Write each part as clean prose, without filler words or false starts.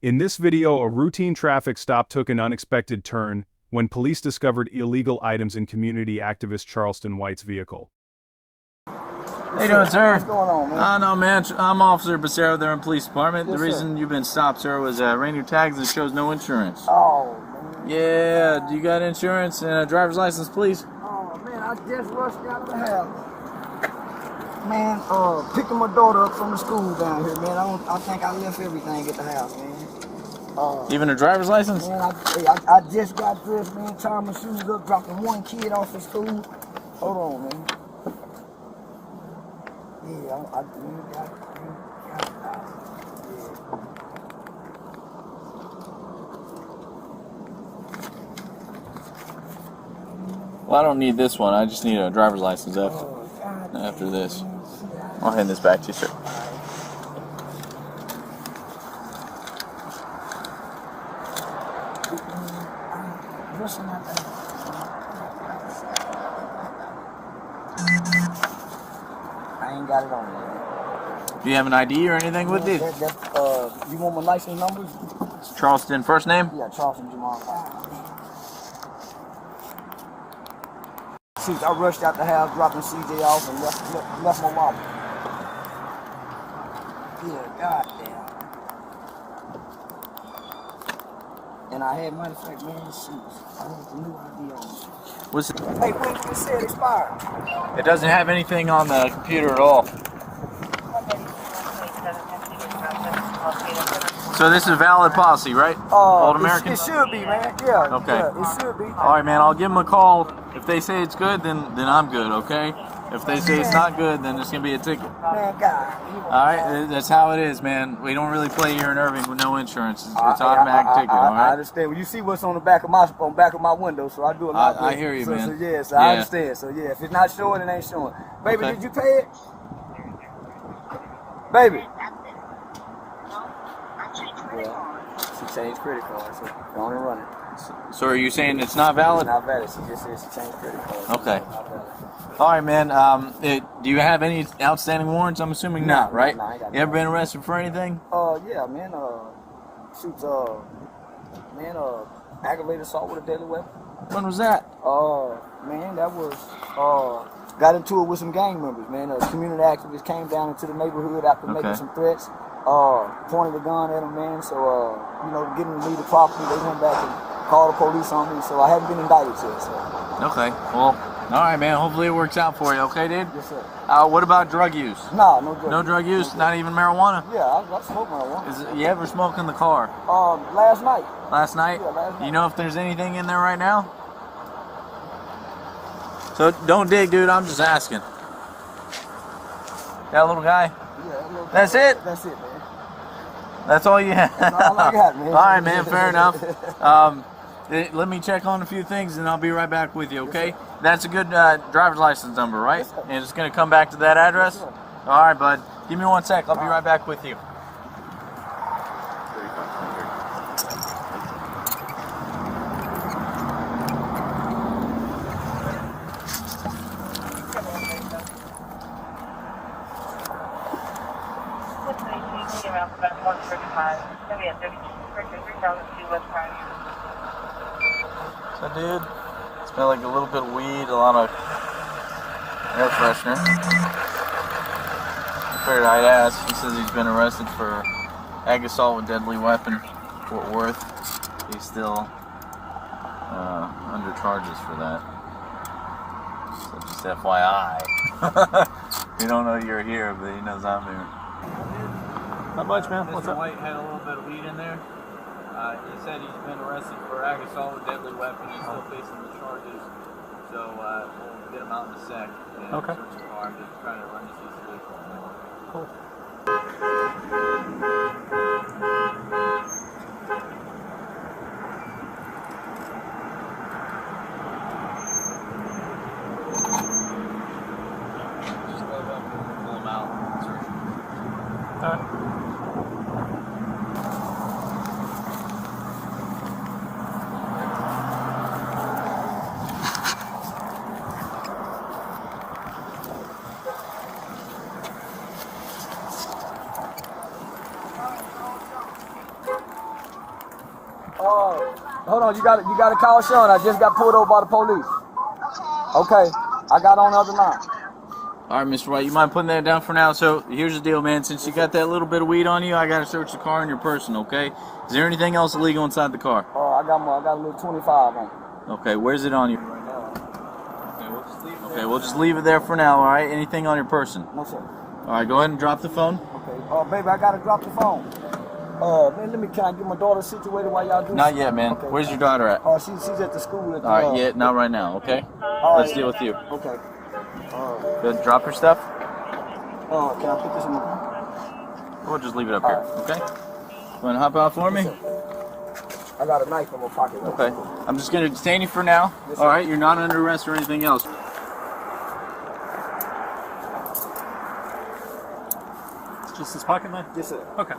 In this video, a routine traffic stop took an unexpected turn when police discovered illegal items in community activist Charleston White's vehicle. How you doing, sir? What's going on, man? No, man. I'm Officer Becerra there in police department. Yes, the reason you've been stopped, sir, was ran your tags and shows no insurance. Oh, man. Yeah, do you got insurance and a driver's license, please? Oh, man, I just rushed out of the house. Man, picking my daughter up from the school down here, man. I think I left everything at the house, man. Even a driver's license? Man, I just got dressed, man, tying my shoes up, dropping one kid off at school. Hold on, man. Yeah, I got it. Well, I don't need this one. I just need a driver's license after this. I'll hand this back to you, sir. I ain't got it on me. Do you have an ID or anything with you? You want my license numbers? Charleston, first name? Yeah, Charleston Jamal. Shoot, I rushed out the house, dropping CJ off, and left my wallet. Yeah, goddamn. And I had, matter of fact, man, shoot, I had the new ID on me. What's it? Hey, when did you say it expired? It doesn't have anything on the computer at all. So this is a valid policy, right? Old American? It should be, man. Yeah. Okay. Yeah, it should be. All right, man. I'll give them a call. If they say it's good, then I'm good. Okay. If they say it's not good, then it's gonna be a ticket. Man, God. All right. That's how it is, man. We don't really play here in Irving with no insurance. It's automatic ticket. All right. I understand. Well, you see what's on the back of my window, so I do a lot. I hear you, man. So yes, I understand. So yeah, if it's not showing, it ain't showing. Baby, Okay. did you pay it? Baby. She changed credit card, so go on and run it. So are you saying it's not valid? Not valid. She just said she changed credit card. Okay. All right, man. Do you have any outstanding warrants? I'm assuming not, right? No, I ain't got You ever been arrested for anything? Yeah, man. Shoots, man, aggravated assault with a deadly weapon. When was that? Man, that was, got into it with some gang members, man. A community activist came down into the neighborhood after making some threats, pointed a gun at him, man. So, getting to leave the property, they went back and called the police on me. So I haven't been indicted yet, so. Okay, well, all right, man. Hopefully it works out for you, okay, dude? Yes, sir. What about drug use? Nah, no drug use. No drug use? Not even marijuana? Yeah, I smoke marijuana. You ever smoke in the car? Last night. Last night? Yeah, last night. You know if there's anything in there right now? So don't dig, dude. I'm just asking. That little guy? Yeah, That's it? That's it, man. That's all you have? That's all I got, man. All right, man. Fair enough. Let me check on a few things, and I'll be right back with you, okay? That's a good driver's license number, right? Yes, sir. And it's going to come back to that address? Yes, sir. All right, bud. Give me 1 sec. I'll be right back with you. Around about 135. Maybe at 3002 West Prime. So, dude, smell like a little bit of weed, a lot of air freshener. I figured I'd ask. He says he's been arrested for ag assault with deadly weapon, Fort Worth. He's still under charges for that. So just FYI. You don't know you're here, but he knows I'm here. Not much, man. What's Mr. up? White had a little bit of weed in there. He said he's been arrested for ag assault with deadly weapon. He's still facing the charges. So we'll get him out in a sec. And Okay. search the car. Just trying to run this vehicle. Cool. Just go up and pull him out and search him. All right. Hold on, you got to call Sean. I just got pulled over by the police. Okay, I got on the other line. All right, Mr. White, you mind putting that down for now? So here's the deal, man. Since you got that little bit of weed on you, I got to search the car and your person, okay? Is there anything else illegal inside the car? I got a little 25 on. Okay, where's it on you? Okay, we'll just leave it there for now, all right? Anything on your person? No, sir. All right, go ahead and drop the phone. Okay. Baby, I got to drop the phone. Man, can I get my daughter situated while y'all do Not yet, man. Okay. Where's your daughter at? She's at the school. All right, yeah, not right now, okay? Let's deal with you. Okay. Go ahead and drop your stuff. Can I put this in the car? We'll just leave it up here, okay? You want to hop out for me? I got a knife in my pocket. Okay. I'm just going to detain you for now. Yes, All right, you're not under arrest or anything else. Just his pocket knife? Yes, sir. Okay.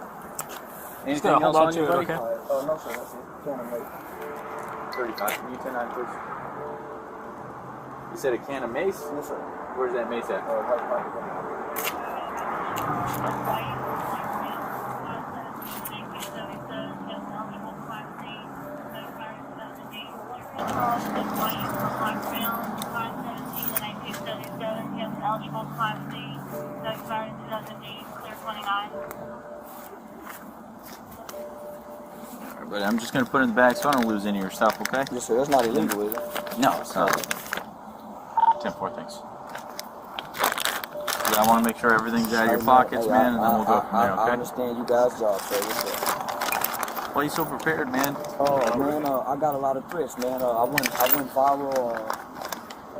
Anything hold else on on to you, it, buddy? okay? No, sir. That's it. Can of mace. 35. Can you 10-9, please? You said a can of mace? Yes, sir. Where's that mace at? Charleston White, lockdown, 517 and 1977, yes, eligible Class C, no expired in 2008, clear 29. All right, buddy, I'm just going to put it in the bag so I don't lose any of your stuff, okay? Yes, sir. That's not illegal, is it? No, it's not. 10-4, thanks. Yeah, I want to make sure everything's out of your pockets, man, and then we'll go from there, I okay? understand you guys' job, sir. Yes, sir. Why are you so prepared, man? Man, I got a lot of threats, man. I went viral.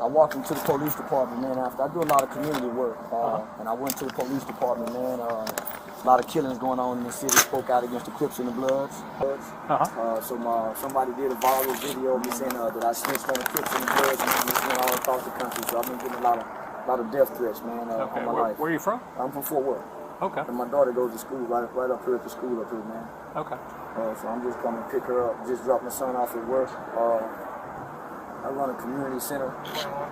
I walked into the police department, man. After I do a lot of community work, and I went to the police department, man. A lot of killings going on in the city. Spoke out against the Crips and the Bloods. So somebody did a viral video of me saying that I snitched on the Crips and the Bloods, and it's went all across the country. So I've been getting a lot of death threats, man. Okay, on my life. where are you from? I'm from Fort Worth. Okay. And my daughter goes to school right up here at the school up here, man. Okay. So I'm just coming to pick her up. Just dropped my son off at work. I run a community center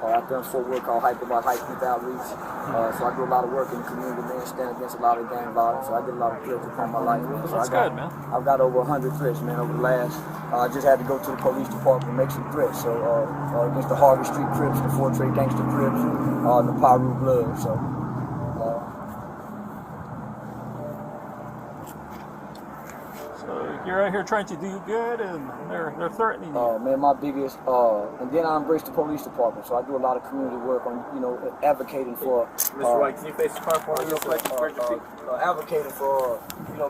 out there in Fort Worth called High Youth Outreach. So I do a lot of work in the community, man, stand against a lot of gang violence. So I get a lot of threats upon my life. So That's good, man. I've got over 100 threats, man, over the last. I just had to go to the police department and make some threats. So against the Harvey Street Crips, the Fort Trey Gangster Crips, the Piru Bloods. So. You're out here trying to do good, and they're threatening you. Man, my biggest, and then I embrace the police department, so I do a lot of community work on, advocating for. Mr. White, can you face the car for me real quick? Advocating for,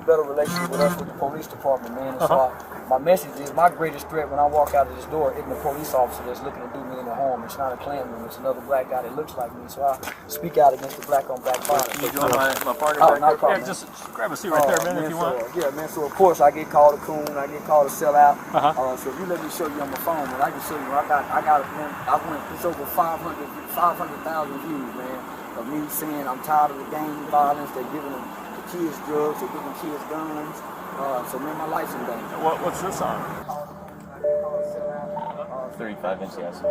better relationship with us with the police department, man. And so my message is, my greatest threat when I walk out of this door isn't a police officer that's looking to do me any harm. It's not a Klansman. It's another black guy that looks like me. So I speak out against the black-on-black violence. Can you join my partner Oh, back no there? problem. Yeah, just grab a seat right there, man, if you want. Yeah, man. So of course I get called a coon. I get called a sellout. So if you let me show you on my phone, man, I can show you. I got, man. It's over 500,000 views, man, of me saying I'm tired of the gang violence. They're giving the kids drugs. They're giving kids guns. So man, my life's in danger. What's this on? 35 inch, yes.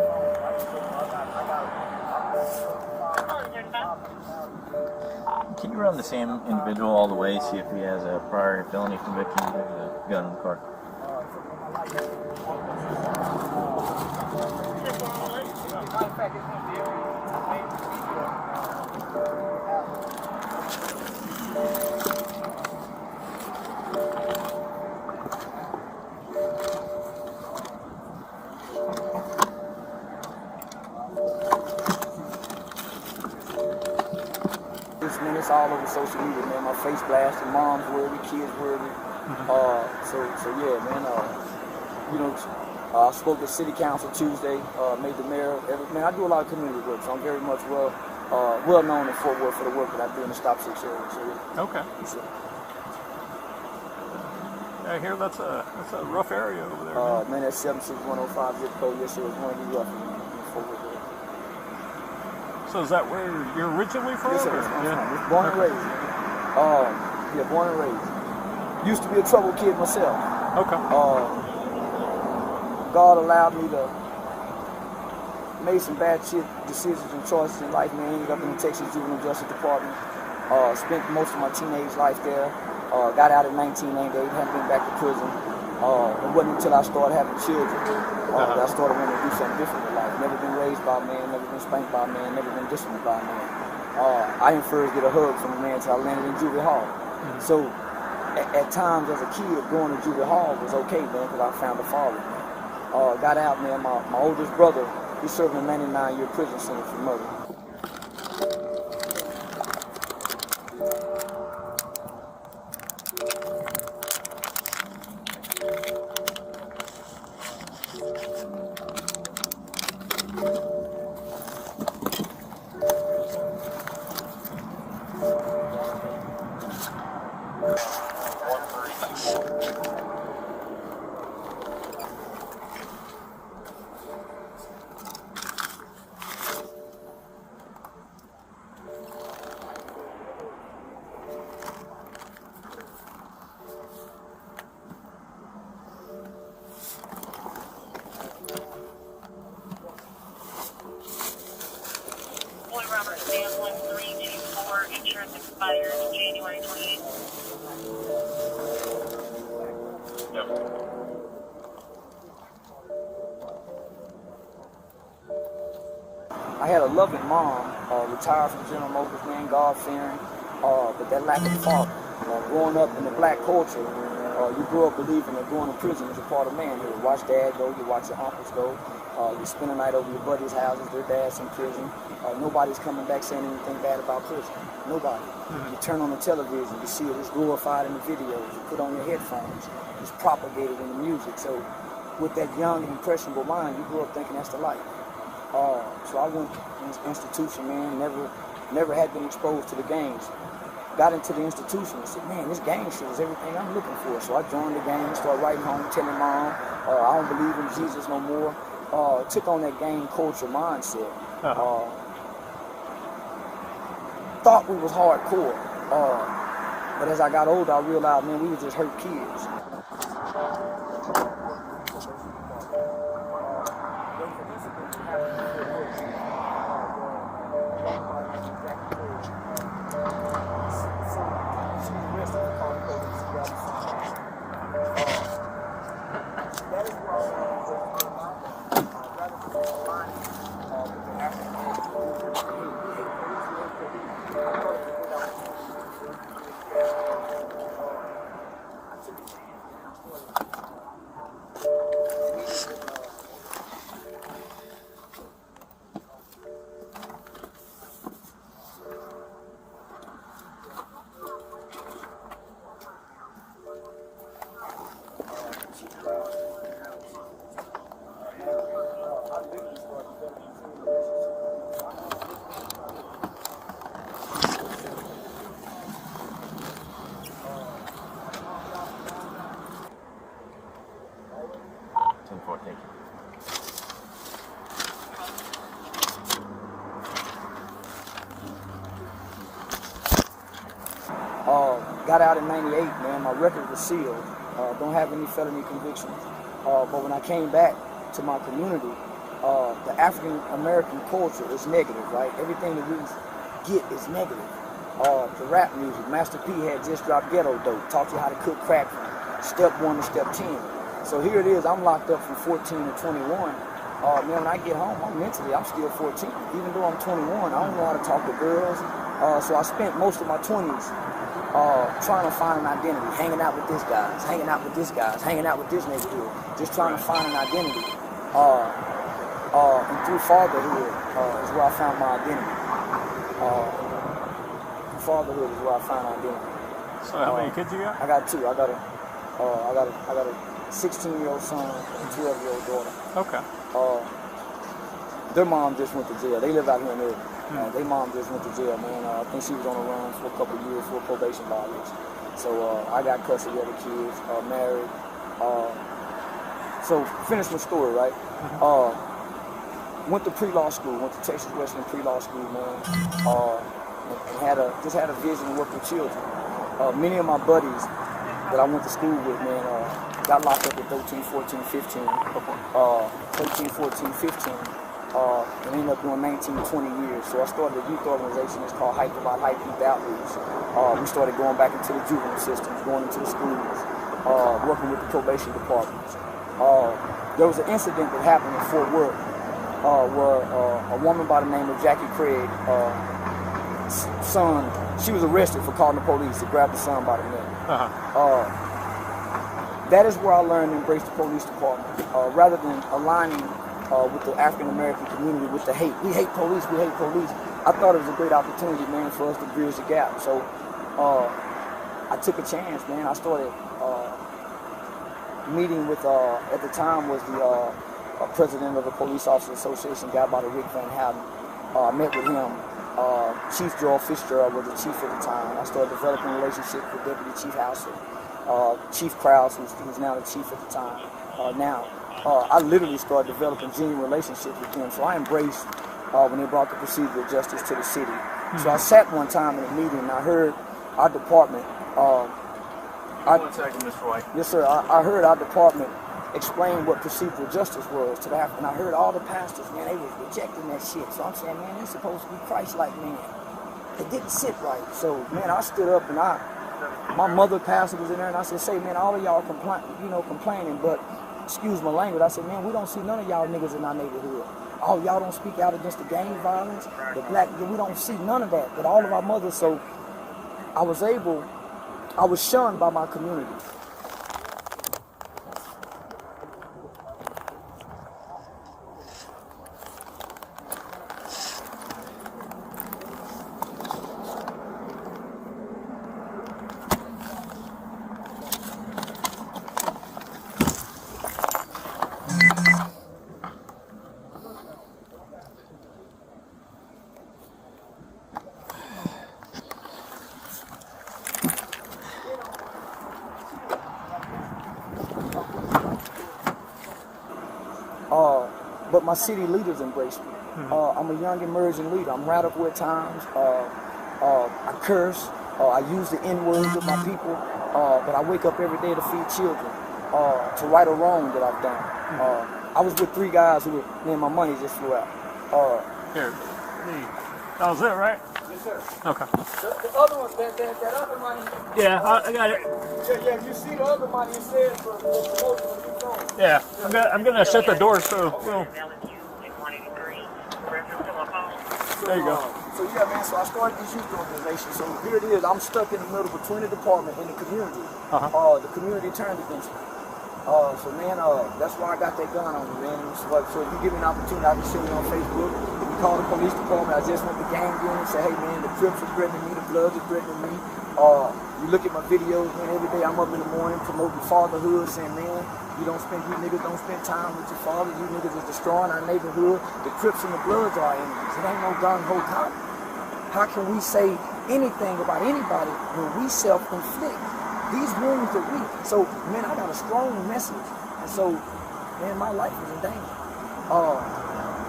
Can you run the same individual all the way, see if he has a prior felony conviction with a gun in the car? Man, it's all over social media, man. My face blasted, mom's worthy, kids worthy. So yeah, man. I spoke at City Council Tuesday, made the mayor. Man, I do a lot of community work, so I'm very much well known in Fort Worth for the work that I do in the Stop 6 area. So yeah. Okay. I hear that's a rough area over there. Man. Man, that's 76105 zip code. Yes, sir. It's one of the rough in Fort Worth. So is that where you're originally from? Yes, sir. Yeah. Born and raised. Born and raised. Used to be a troubled kid myself. Okay. God allowed me to make some bad shit decisions and choices in life, man. Ended up in the Texas Juvenile Justice Department. Spent most of my teenage life there. Got out at 1998, haven't been back to prison. It wasn't until I started having children that I started wanting to do something different in life. Never been raised by a man, never been spanked by a man, never been disciplined by a man. I didn't first get a hug from a man until I landed in juvie hall. So at times as a kid, going to juvie hall was okay, man, because I found a father. Got out, man. My oldest brother, he served a 99-year prison sentence for murder. Robert Stamp 1324, insurance expires January 28th. Yep. I had a loving mom, retired from General Motors, man, God-fearing, but that lack of father. Growing up in the black culture, you grew up believing that going to prison is a part of manhood. You watch dad go, you watch your uncles go, you spend a night over your buddies' houses, their dad's in prison. Nobody's coming back saying anything bad about prison. Nobody. You turn on the television, you see it, it's glorified in the videos, you put on your headphones, it's propagated in the music. So with that young and impressionable mind, you grew up thinking that's the life. So I went in this institution, man, never had been exposed to the gangs. Got into the institution and said, man, this gang shit is everything I'm looking for. So I joined the gang, started writing home, telling mom, I don't believe in Jesus no more. Took on that gang culture mindset. Thought we was hardcore. But as I got older, I realized, man, we were just hurt kids. Got out in '98, man. My record was sealed. Don't have any felony convictions. But when I came back to my community, the African American culture is negative, right? Everything that we get is negative. The rap music, Master P had just dropped Ghetto Dope, taught you how to cook crack from step 1 to step 10. So here it is, I'm locked up from 14 to 21. Man, when I get home, I'm still 14. Even though I'm 21, I don't know how to talk to girls. So I spent most of my 20s trying to find an identity, hanging out with this guys, hanging out with this guys, hanging out with this neighborhood, just trying to find an identity. And through fatherhood is where I found my identity. Through fatherhood is where I found identity. So how many kids you got? I got 2. I got a 16-year-old son and a 12-year-old daughter. Okay. Their mom just went to jail. They live out here in Irving. Their mom just went to jail, man. I think she was on the run for a couple of years for probation violation. So I got custody of the kids, married. So finish my story, right? Went to pre-law school, went to Texas Western pre-law school, man. And just had a vision to work with children. Many of my buddies that I went to school with, man, got locked up at 13, 14, 15. 13, 14, 15. And ended up doing 19, 20 years. So I started a youth organization. It's called Hype About Hype Youth Outreach. We started going back into the juvenile systems, going into the schools, working with the probation department. There was an incident that happened in Fort Worth where a woman by the name of Jackie Craig, son, she was arrested for calling the police to grab the son by the neck. That is where I learned to embrace the police department, rather than aligning with the African American community with the hate. We hate police, we hate police. I thought it was a great opportunity, man, for us to bridge the gap. So I took a chance, man. I started meeting with, at the time was the president of the Police Officers Association, a guy by the Rick Van Houten. I met with him. Chief Joel Fitzgerald was the chief at the time. I started developing relationships with Deputy Chief Hauser, Chief Krause, who's now the chief at the time. I literally started developing genuine relationships with them. So I embraced when they brought the procedural justice to the city. So I sat one time in a meeting and I heard our department. 1 second, Mr. White. Yes, sir. I heard our department explain what procedural justice was to the African. I heard all the pastors, man, they was rejecting that shit. So I'm saying, man, they're supposed to be Christ-like, man. It didn't sit right. So, man, I stood up and my mother pastor was in there and I said, say, man, all of y'all complaining, but excuse my language. I said, man, we don't see none of y'all niggas in our neighborhood. All y'all don't speak out against the gang violence, the black, we don't see none of that, but all of our mothers. So I was shunned by my community. But my city leaders embrace me. I'm a young emerging leader. I'm radical at times. I curse. I use the N-word with my people. But I wake up every day to feed children, to right a wrong that I've done. I was with 3 guys who were, man, my money just flew out. Here. That was it, right? Yes, sir. Okay. The other one, that other money. Yeah, I got it. Yeah, you see the other money, it says for promotion of new phones. Yeah, I'm gonna shut the door so we'll. There you go. So yeah, man, so I started this youth organization. So here it is, I'm stuck in the middle between the department and the community. The community turned against me. So man, that's why I got that gun on me, man. So if you give me an opportunity, I can show you on Facebook. If you call the police department, I just went to gang unit and say, hey man, the Crips are threatening me, the Bloods are threatening me. You look at my videos, man, every day I'm up in the morning promoting fatherhood, saying, man, you niggas don't spend time with your father, you niggas is destroying our neighborhood. The Crips and the Bloods are our enemies. It ain't no gung-ho cop. How can we say anything about anybody when we self-inflict these wounds that we? So, man, I got a strong message. And so, man, my life is in danger.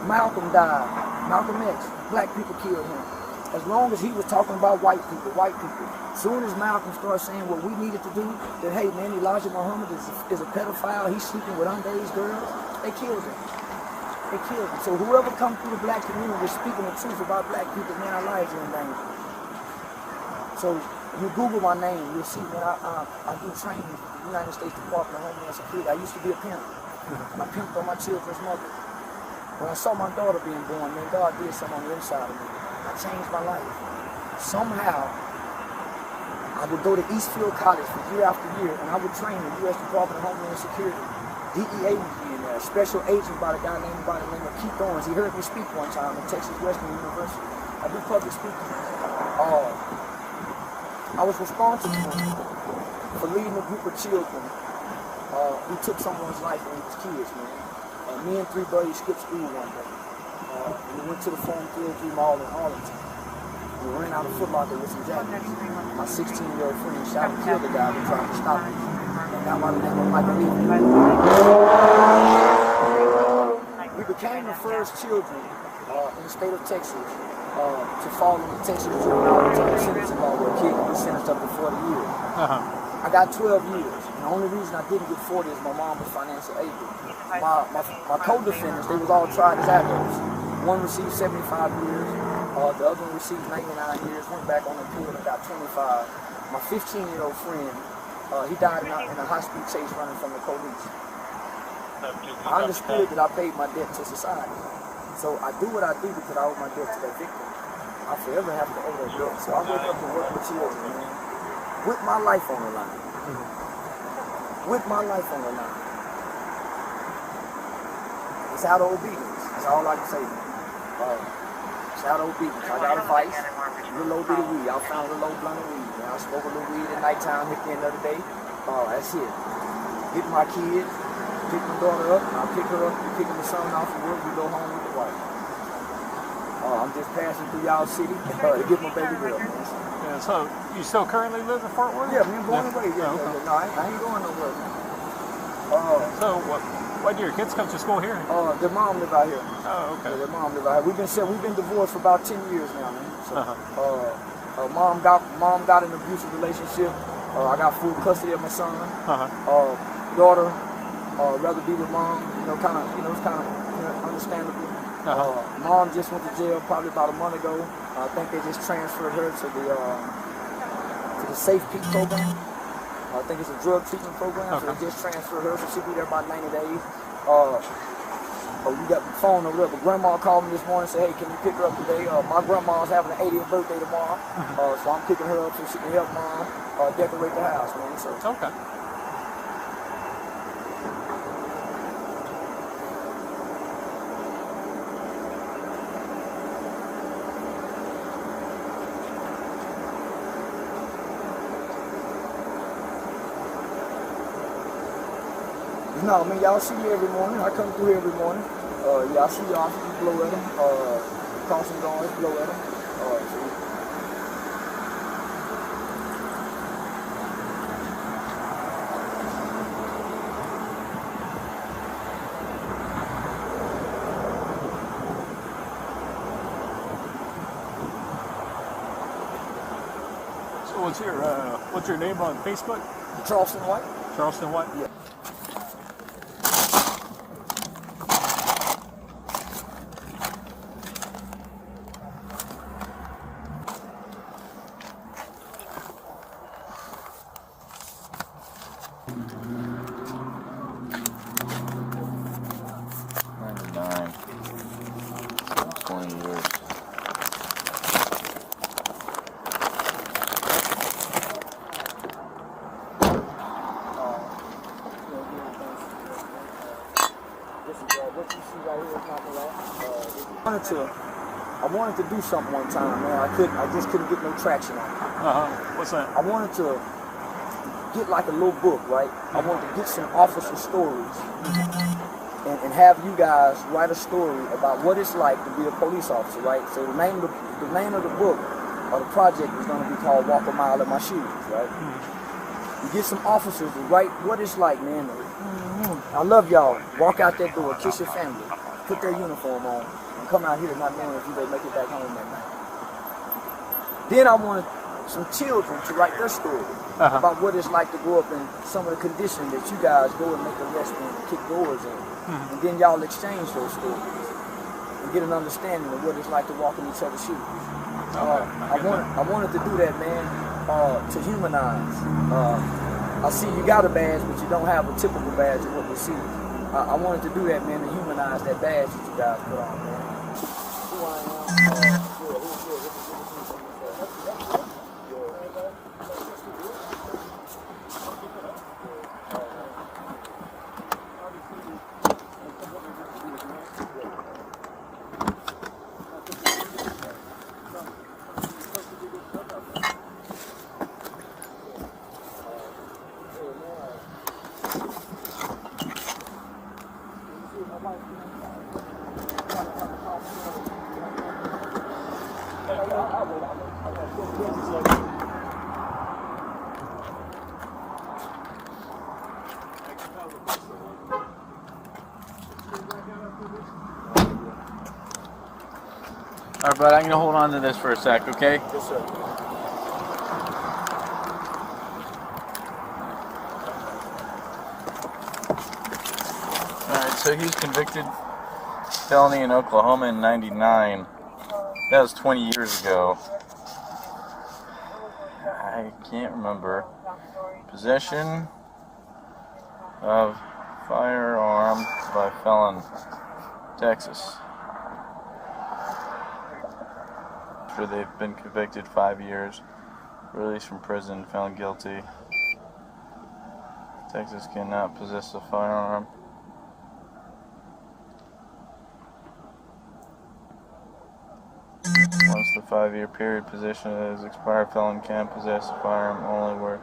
Malcolm died. Malcolm X, black people killed him. As long as he was talking about white people. As soon as Malcolm started saying what we needed to do, that, hey, man, Elijah Muhammad is a pedophile, he's sleeping with underage girls, they killed him. They killed him. So whoever comes through the black community is speaking the truth about black people, man, our lives are in danger. So you Google my name, you'll see, man, I do training with the United States Department of Homeland Security. I used to be a pimp. I pimped on my children's mother. When I saw my daughter being born, man, God did something on the inside of me. I changed my life. Somehow, I would go to Eastfield College for year after year, and I would train the U.S. Department of Homeland Security. DEA would be in there. A special agent by the name of Keith Owens. He heard me speak one time at Texas Western University. I do public speaking. I was responsible for leading a group of children who took someone's life when he was kids, man. Me and 3 buddies skipped school one day. We went to the Forum 303 Mall in Arlington. We ran out of Foot Locker with some jackets. My 16-year-old friend shot and killed the guy who tried to stop me. And got my name on Michael Lee. We became the first children in the state of Texas to fall in the Texas juvenile sentencing law where a kid can be sentenced up to 40 years. I got 12 years. And the only reason I didn't get 40 is my mom was financially able. My co-defendants, they was all tried as adults. One received 75 years, the other one received 99 years, went back on appeal and got 25. My 15-year-old friend, He died in a high-speed chase running from the police. I understood that I paid my debt to society. So I do what I do because I owe my debt to that victim. I forever have to owe that debt. So I wake up to work with children, man, with my life on the line. With my life on the line. It's out of obedience. That's all I can say, man. It's out of obedience. I got a vice, a little old bit of weed. I found a little old blunt of weed. Man. I smoke a little weed at nighttime, hit the end of the day. That's it. Get my kids, pick my daughter up, I'll pick her up, we picking the son off of work, we go home with the wife. I'm just passing through y'all city to get my baby girl, man. Yeah, so you still currently live in Fort Worth? Yeah, man, born and raised. Yeah, Oh, okay. No, I ain't going nowhere, man. So why do your kids come to school here? Their mom live out here. Oh, okay. Yeah, their mom live out here. We've been divorced for about 10 years now, man. So, mom got an abusive relationship. I got full custody of my son. Daughter, rather be with mom. It's kind of understandable. Mom just went to jail probably about a month ago. I think they just transferred her to the Safe Peak program. I think it's a drug treatment program, so they just transferred her, so she'll be there about 90 days. You got the phone or whatever. Grandma called me this morning and said, hey, can you pick her up today? My grandma's having an 80th birthday tomorrow, so I'm picking her up so she can help mom decorate the house, man. So. Okay. No, I mean, y'all see me every morning. I come through here every morning. Y'all see y'all blow at them. Crossing guards blow at them. So what's your name on Facebook? Charleston White? Charleston White? Yeah. What you see right here is not the last. I wanted to do something one time, man. I just couldn't get no traction on it. What's that? I wanted to get like a little book, right? I wanted to get some officer stories and have you guys write a story about what it's like to be a police officer, right? So the name of the book or the project is going to be called Walk a Mile in My Shoes, right? You get some officers to write what it's like, man. I love y'all. Walk out that door, kiss your family, put their uniform on, and come out here not knowing if you will make it back home that night. Then I wanted some children to write their story about what it's like to grow up in some of the conditions that you guys go and make arrests in and kick doors in. And then y'all exchange those stories and get an understanding of what it's like to walk in each other's shoes. I wanted to do that, man, to humanize. I see you got a badge, but you don't have a typical badge of what we see. I wanted to do that, man, to humanize that badge that you guys put on, man. Who I am, All right, bud, I'm going to hold on to this for a sec, okay? Yes, sir. Alright, so he was convicted felony in Oklahoma in '99. That was 20 years ago. I can't remember Possession of firearm by felon, Texas. After they've been convicted 5 years, released from prison, found guilty. Texas cannot possess a firearm. Once the 5-year period possession is expired, felon can possess a firearm only where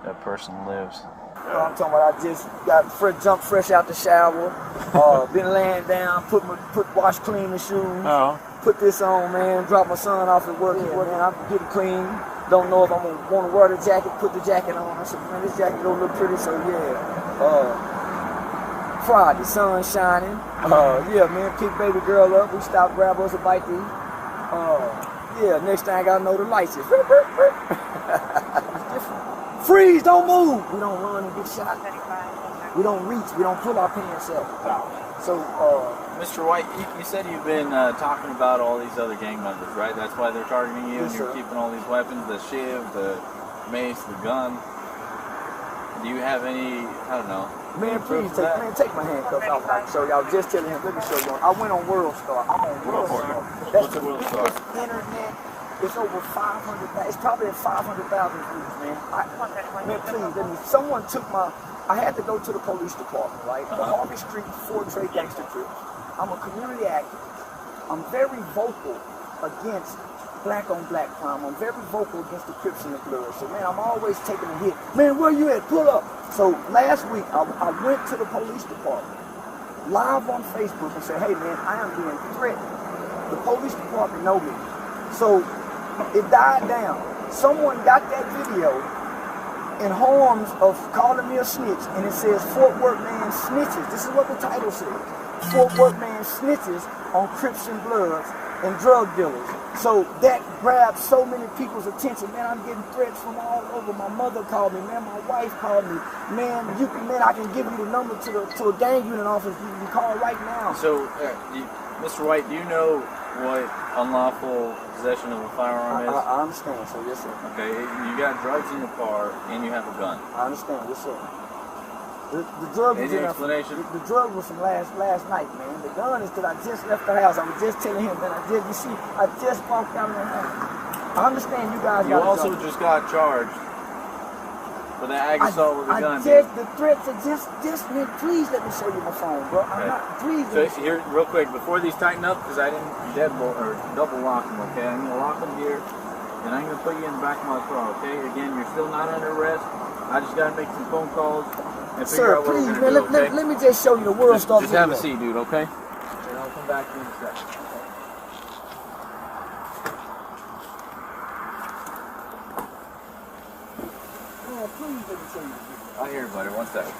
that person lives. I'm talking about I just got jumped fresh out the shower, been laying down, wash clean the shoes, put this on, man, drop my son off at work, man, I'm getting clean. Don't know if I'm gonna want to wear the jacket, put the jacket on. I said, man, this jacket don't look pretty, so yeah. Friday, sun shining. Yeah, man, pick baby girl up. We stopped, grab us a bite to eat. Yeah, next thing I gotta know the lights is. It's different. Freeze, don't move. We don't run and get shot. We don't reach. We don't pull our pants up. So, Mr. White, you said you've been talking about all these other gang members, right? That's why they're targeting you, yes, and you're sir. keeping all these weapons, the shiv, the mace, the gun. Do you have any, I don't know, man, proof please of that? take my handcuffs off. I can show y'all. Just telling him. Let me show you. I went on World Star. I'm on World for it. Star. What's That's the the World Star? biggest internet. It's over 500. It's probably at 500,000 views, man. Man, please, let me. Someone took my. I had to go to the police department, right? The Harvey Street Ford Trade Gangster Crips. I'm a community activist. I'm very vocal against black on black crime. I'm very vocal against the Crips and the Bloods. So man, I'm always taking a hit. Man, where you at? Pull up. So last week, I went to the police department, live on Facebook, and said, hey man, I am being threatened. The police department know me. So it died down. Someone got that video in harms of calling me a snitch, and it says Fort Worth man snitches. This is what the title says. Fort Worth man snitches on Crips and Bloods and drug dealers. So that grabbed so many people's attention. Man, I'm getting threats from all over. My mother called me, man, my wife called me. Man, I can give you the number to a gang unit office. You can call right now. So, Mr. White, do you know what unlawful possession of a firearm is? I understand, so yes, sir. Okay, you got drugs in your car and you have a gun. I understand, yes, sir. The drug was Any explanation? The drug was from last night, man. The gun is that I just left the house. I was just telling him, man. I just walked out of the house. I understand you guys. You also just got charged for that ag assault with a gun. The threats are just, man. Please let me show you my phone, bro. Okay. I'm not. Please. So here, real quick, before these tighten up, because I didn't double lock them. Okay, I'm gonna lock them here, and I'm gonna put you in the back of my car. Okay. Again, you're still not under arrest. I just gotta make some phone calls. Sir, please, man, let me just show you the World Star Just video. have a seat, dude, okay? And I'll come back to you in a second. Man, please let me show you the video. I'll hear you, buddy. 1 second.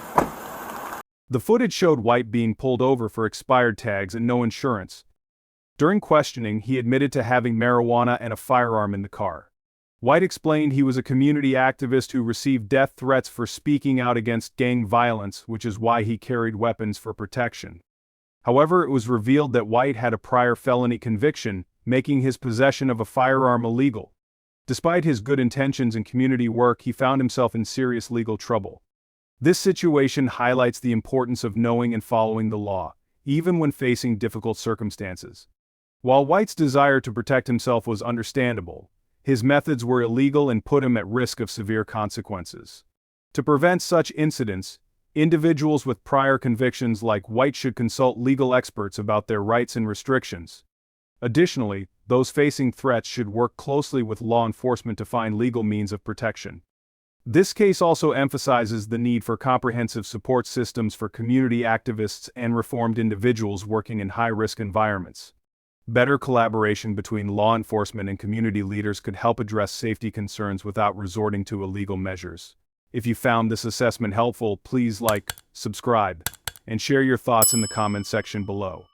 The footage showed White being pulled over for expired tags and no insurance. During questioning, he admitted to having marijuana and a firearm in the car. White explained he was a community activist who received death threats for speaking out against gang violence, which is why he carried weapons for protection. However, it was revealed that White had a prior felony conviction, making his possession of a firearm illegal. Despite his good intentions and community work, he found himself in serious legal trouble. This situation highlights the importance of knowing and following the law, even when facing difficult circumstances. While White's desire to protect himself was understandable, his methods were illegal and put him at risk of severe consequences. To prevent such incidents, individuals with prior convictions like White should consult legal experts about their rights and restrictions. Additionally, those facing threats should work closely with law enforcement to find legal means of protection. This case also emphasizes the need for comprehensive support systems for community activists and reformed individuals working in high-risk environments. Better collaboration between law enforcement and community leaders could help address safety concerns without resorting to illegal measures. If you found this assessment helpful, please like, subscribe, and share your thoughts in the comment section below.